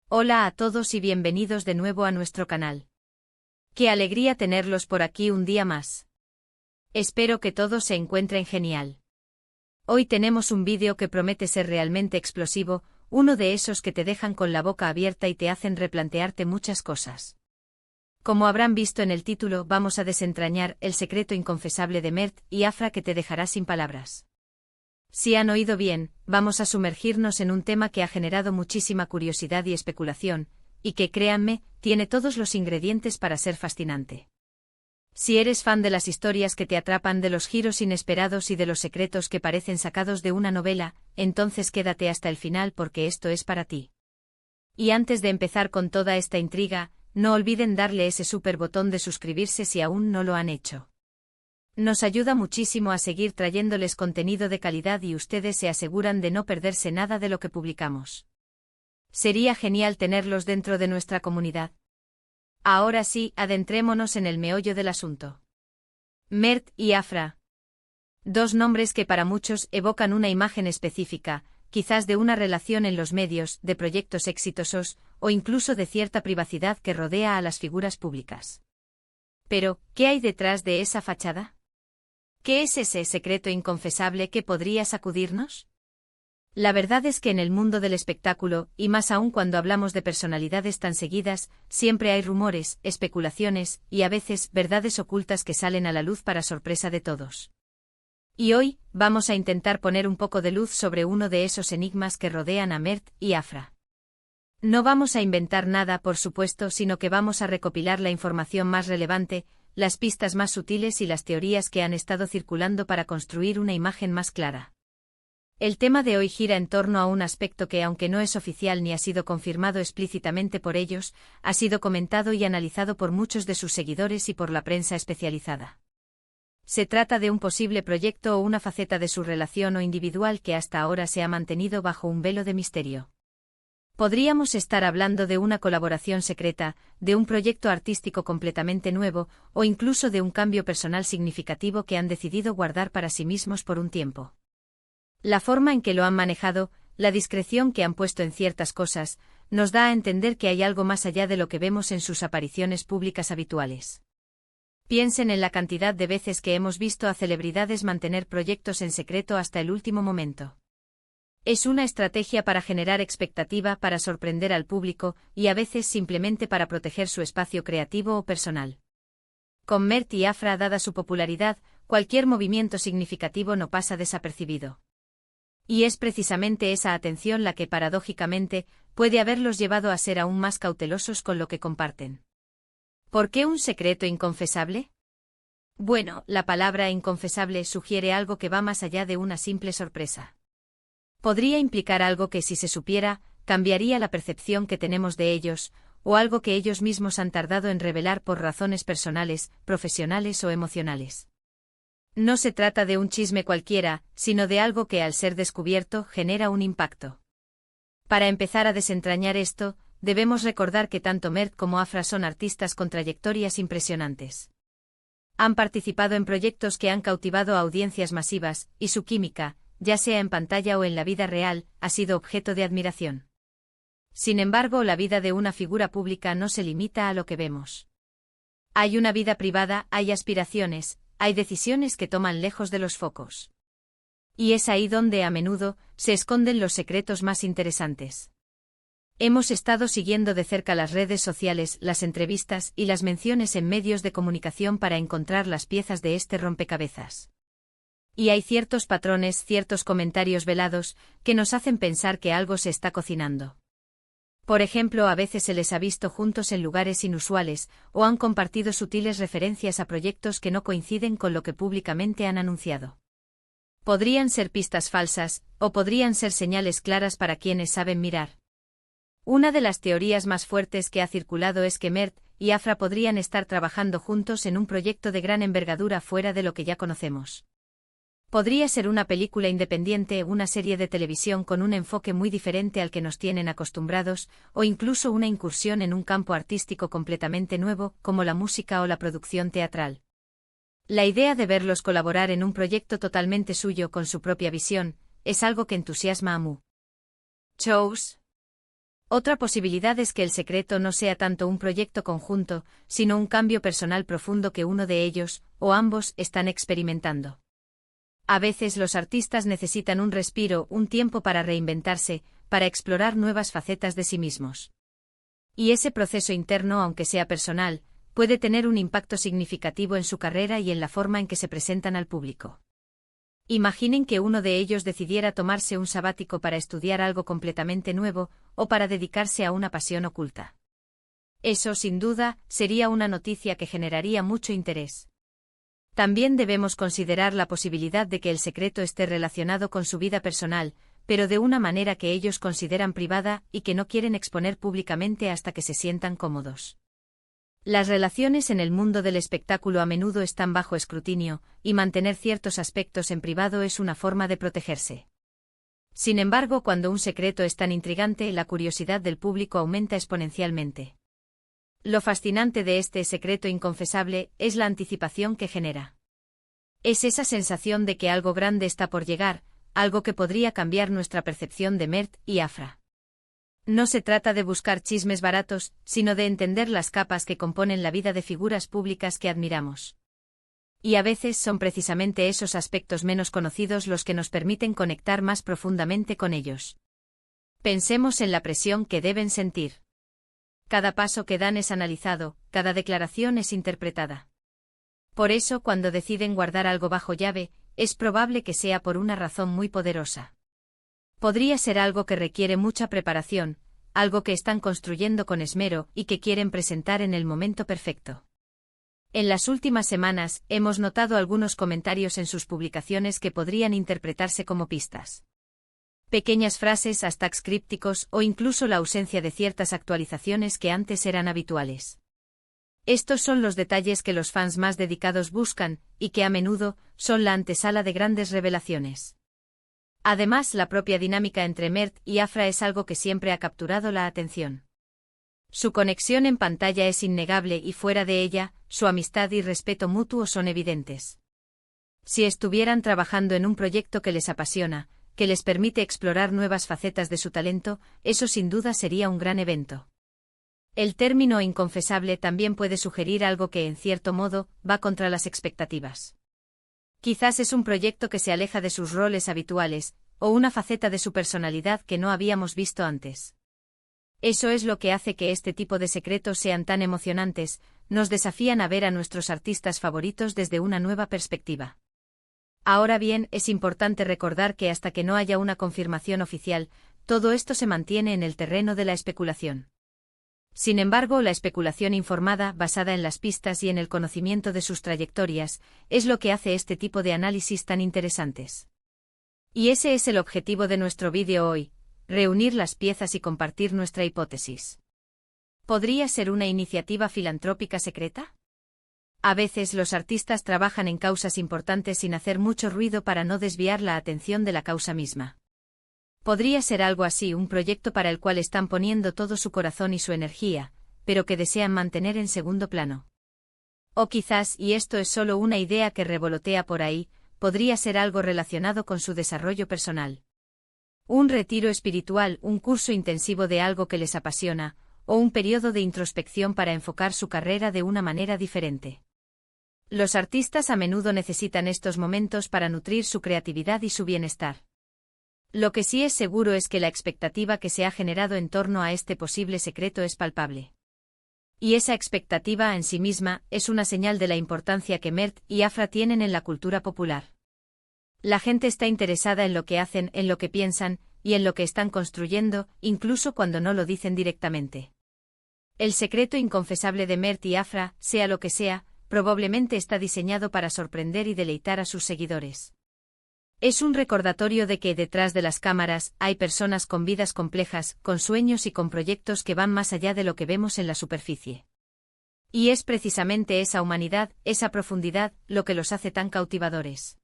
Hola a todos y bienvenidos de nuevo a nuestro canal. Qué alegría tenerlos por aquí un día más. Espero que todos se encuentren genial. Hoy tenemos un vídeo que promete ser realmente explosivo, uno de esos que te dejan con la boca abierta y te hacen replantearte muchas cosas. Como habrán visto en el título, vamos a desentrañar el secreto inconfesable de Mert y Afra que te dejará sin palabras. Si han oído bien, vamos a sumergirnos en un tema que ha generado muchísima curiosidad y especulación, y que, créanme, tiene todos los ingredientes para ser fascinante. Si eres fan de las historias que te atrapan, de los giros inesperados y de los secretos que parecen sacados de una novela, entonces quédate hasta el final porque esto es para ti. Y antes de empezar con toda esta intriga, no olviden darle ese super botón de suscribirse si aún no lo han hecho. Nos ayuda muchísimo a seguir trayéndoles contenido de calidad y ustedes se aseguran de no perderse nada de lo que publicamos. Sería genial tenerlos dentro de nuestra comunidad. Ahora sí, adentrémonos en el meollo del asunto. Mert y Afra. Dos nombres que para muchos evocan una imagen específica, quizás de una relación en los medios, de proyectos exitosos, o incluso de cierta privacidad que rodea a las figuras públicas. Pero, ¿qué hay detrás de esa fachada? ¿Qué es ese secreto inconfesable que podría sacudirnos? La verdad es que en el mundo del espectáculo, y más aún cuando hablamos de personalidades tan seguidas, siempre hay rumores, especulaciones, y a veces verdades ocultas que salen a la luz para sorpresa de todos. Y hoy, vamos a intentar poner un poco de luz sobre uno de esos enigmas que rodean a Mert y Afra. No vamos a inventar nada, por supuesto, sino que vamos a recopilar la información más relevante, las pistas más sutiles y las teorías que han estado circulando para construir una imagen más clara. El tema de hoy gira en torno a un aspecto que, aunque no es oficial ni ha sido confirmado explícitamente por ellos, ha sido comentado y analizado por muchos de sus seguidores y por la prensa especializada. Se trata de un posible proyecto o una faceta de su relación o individual que hasta ahora se ha mantenido bajo un velo de misterio. Podríamos estar hablando de una colaboración secreta, de un proyecto artístico completamente nuevo, o incluso de un cambio personal significativo que han decidido guardar para sí mismos por un tiempo. La forma en que lo han manejado, la discreción que han puesto en ciertas cosas, nos da a entender que hay algo más allá de lo que vemos en sus apariciones públicas habituales. Piensen en la cantidad de veces que hemos visto a celebridades mantener proyectos en secreto hasta el último momento. Es una estrategia para generar expectativa, para sorprender al público, y a veces simplemente para proteger su espacio creativo o personal. Con Mert y Afra, dada su popularidad, cualquier movimiento significativo no pasa desapercibido. Y es precisamente esa atención la que, paradójicamente, puede haberlos llevado a ser aún más cautelosos con lo que comparten. ¿Por qué un secreto inconfesable? Bueno, la palabra inconfesable sugiere algo que va más allá de una simple sorpresa. Podría implicar algo que, si se supiera, cambiaría la percepción que tenemos de ellos, o algo que ellos mismos han tardado en revelar por razones personales, profesionales o emocionales. No se trata de un chisme cualquiera, sino de algo que, al ser descubierto, genera un impacto. Para empezar a desentrañar esto, debemos recordar que tanto Mert como Afra son artistas con trayectorias impresionantes. Han participado en proyectos que han cautivado a audiencias masivas, y su química, ya sea en pantalla o en la vida real, ha sido objeto de admiración. Sin embargo, la vida de una figura pública no se limita a lo que vemos. Hay una vida privada, hay aspiraciones, hay decisiones que toman lejos de los focos. Y es ahí donde, a menudo, se esconden los secretos más interesantes. Hemos estado siguiendo de cerca las redes sociales, las entrevistas y las menciones en medios de comunicación para encontrar las piezas de este rompecabezas. Y hay ciertos patrones, ciertos comentarios velados, que nos hacen pensar que algo se está cocinando. Por ejemplo, a veces se les ha visto juntos en lugares inusuales, o han compartido sutiles referencias a proyectos que no coinciden con lo que públicamente han anunciado. Podrían ser pistas falsas, o podrían ser señales claras para quienes saben mirar. Una de las teorías más fuertes que ha circulado es que Mert y Afra podrían estar trabajando juntos en un proyecto de gran envergadura fuera de lo que ya conocemos. Podría ser una película independiente, una serie de televisión con un enfoque muy diferente al que nos tienen acostumbrados, o incluso una incursión en un campo artístico completamente nuevo, como la música o la producción teatral. La idea de verlos colaborar en un proyecto totalmente suyo con su propia visión, es algo que entusiasma a muchos. Otra posibilidad es que el secreto no sea tanto un proyecto conjunto, sino un cambio personal profundo que uno de ellos, o ambos, están experimentando. A veces los artistas necesitan un respiro, un tiempo para reinventarse, para explorar nuevas facetas de sí mismos. Y ese proceso interno, aunque sea personal, puede tener un impacto significativo en su carrera y en la forma en que se presentan al público. Imaginen que uno de ellos decidiera tomarse un sabático para estudiar algo completamente nuevo, o para dedicarse a una pasión oculta. Eso, sin duda, sería una noticia que generaría mucho interés. También debemos considerar la posibilidad de que el secreto esté relacionado con su vida personal, pero de una manera que ellos consideran privada y que no quieren exponer públicamente hasta que se sientan cómodos. Las relaciones en el mundo del espectáculo a menudo están bajo escrutinio, y mantener ciertos aspectos en privado es una forma de protegerse. Sin embargo, cuando un secreto es tan intrigante, la curiosidad del público aumenta exponencialmente. Lo fascinante de este secreto inconfesable es la anticipación que genera. Es esa sensación de que algo grande está por llegar, algo que podría cambiar nuestra percepción de Mert y Afra. No se trata de buscar chismes baratos, sino de entender las capas que componen la vida de figuras públicas que admiramos. Y a veces son precisamente esos aspectos menos conocidos los que nos permiten conectar más profundamente con ellos. Pensemos en la presión que deben sentir. Cada paso que dan es analizado, cada declaración es interpretada. Por eso, cuando deciden guardar algo bajo llave, es probable que sea por una razón muy poderosa. Podría ser algo que requiere mucha preparación, algo que están construyendo con esmero y que quieren presentar en el momento perfecto. En las últimas semanas, hemos notado algunos comentarios en sus publicaciones que podrían interpretarse como pistas. Pequeñas frases, hashtags crípticos o incluso la ausencia de ciertas actualizaciones que antes eran habituales. Estos son los detalles que los fans más dedicados buscan, y que a menudo son la antesala de grandes revelaciones. Además, la propia dinámica entre Mert y Afra es algo que siempre ha capturado la atención. Su conexión en pantalla es innegable y fuera de ella, su amistad y respeto mutuo son evidentes. Si estuvieran trabajando en un proyecto que les apasiona, que les permite explorar nuevas facetas de su talento, eso sin duda sería un gran evento. El término inconfesable también puede sugerir algo que, en cierto modo, va contra las expectativas. Quizás es un proyecto que se aleja de sus roles habituales, o una faceta de su personalidad que no habíamos visto antes. Eso es lo que hace que este tipo de secretos sean tan emocionantes, nos desafían a ver a nuestros artistas favoritos desde una nueva perspectiva. Ahora bien, es importante recordar que hasta que no haya una confirmación oficial, todo esto se mantiene en el terreno de la especulación. Sin embargo, la especulación informada, basada en las pistas y en el conocimiento de sus trayectorias, es lo que hace este tipo de análisis tan interesantes. Y ese es el objetivo de nuestro vídeo hoy, reunir las piezas y compartir nuestra hipótesis. ¿Podría ser una iniciativa filantrópica secreta? A veces los artistas trabajan en causas importantes sin hacer mucho ruido para no desviar la atención de la causa misma. Podría ser algo así, un proyecto para el cual están poniendo todo su corazón y su energía, pero que desean mantener en segundo plano. O quizás, y esto es solo una idea que revolotea por ahí, podría ser algo relacionado con su desarrollo personal. Un retiro espiritual, un curso intensivo de algo que les apasiona, o un periodo de introspección para enfocar su carrera de una manera diferente. Los artistas a menudo necesitan estos momentos para nutrir su creatividad y su bienestar. Lo que sí es seguro es que la expectativa que se ha generado en torno a este posible secreto es palpable. Y esa expectativa en sí misma es una señal de la importancia que Mert y Afra tienen en la cultura popular. La gente está interesada en lo que hacen, en lo que piensan, y en lo que están construyendo, incluso cuando no lo dicen directamente. El secreto inconfesable de Mert y Afra, sea lo que sea, probablemente está diseñado para sorprender y deleitar a sus seguidores. Es un recordatorio de que detrás de las cámaras hay personas con vidas complejas, con sueños y con proyectos que van más allá de lo que vemos en la superficie. Y es precisamente esa humanidad, esa profundidad, lo que los hace tan cautivadores.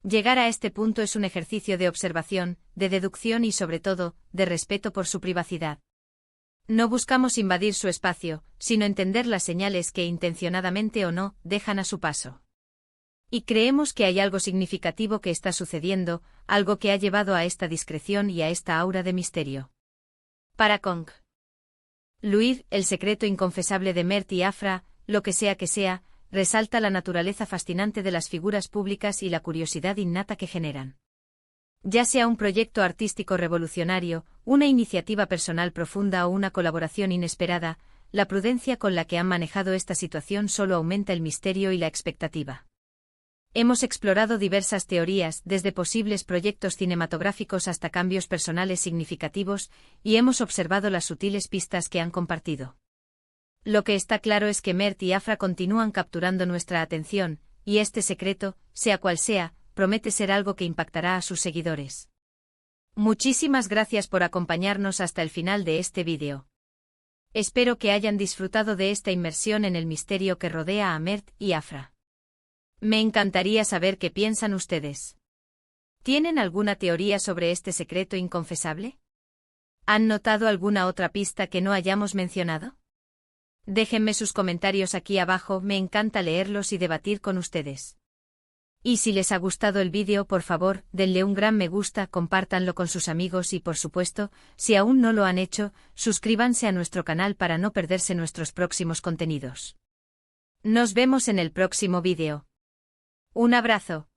Llegar a este punto es un ejercicio de observación, de deducción y sobre todo, de respeto por su privacidad. No buscamos invadir su espacio, sino entender las señales que intencionadamente o no, dejan a su paso. Y creemos que hay algo significativo que está sucediendo, algo que ha llevado a esta discreción y a esta aura de misterio. Para Kong Luid, el secreto inconfesable de Mert y Afra, lo que sea, resalta la naturaleza fascinante de las figuras públicas y la curiosidad innata que generan. Ya sea un proyecto artístico revolucionario, una iniciativa personal profunda o una colaboración inesperada, la prudencia con la que han manejado esta situación solo aumenta el misterio y la expectativa. Hemos explorado diversas teorías, desde posibles proyectos cinematográficos hasta cambios personales significativos, y hemos observado las sutiles pistas que han compartido. Lo que está claro es que Mert y Afra continúan capturando nuestra atención, y este secreto, sea cual sea, promete ser algo que impactará a sus seguidores. Muchísimas gracias por acompañarnos hasta el final de este vídeo. Espero que hayan disfrutado de esta inmersión en el misterio que rodea a Mert y Afra. Me encantaría saber qué piensan ustedes. ¿Tienen alguna teoría sobre este secreto inconfesable? ¿Han notado alguna otra pista que no hayamos mencionado? Déjenme sus comentarios aquí abajo, me encanta leerlos y debatir con ustedes. Y si les ha gustado el vídeo, por favor, denle un gran me gusta, compártanlo con sus amigos y por supuesto, si aún no lo han hecho, suscríbanse a nuestro canal para no perderse nuestros próximos contenidos. Nos vemos en el próximo vídeo. Un abrazo.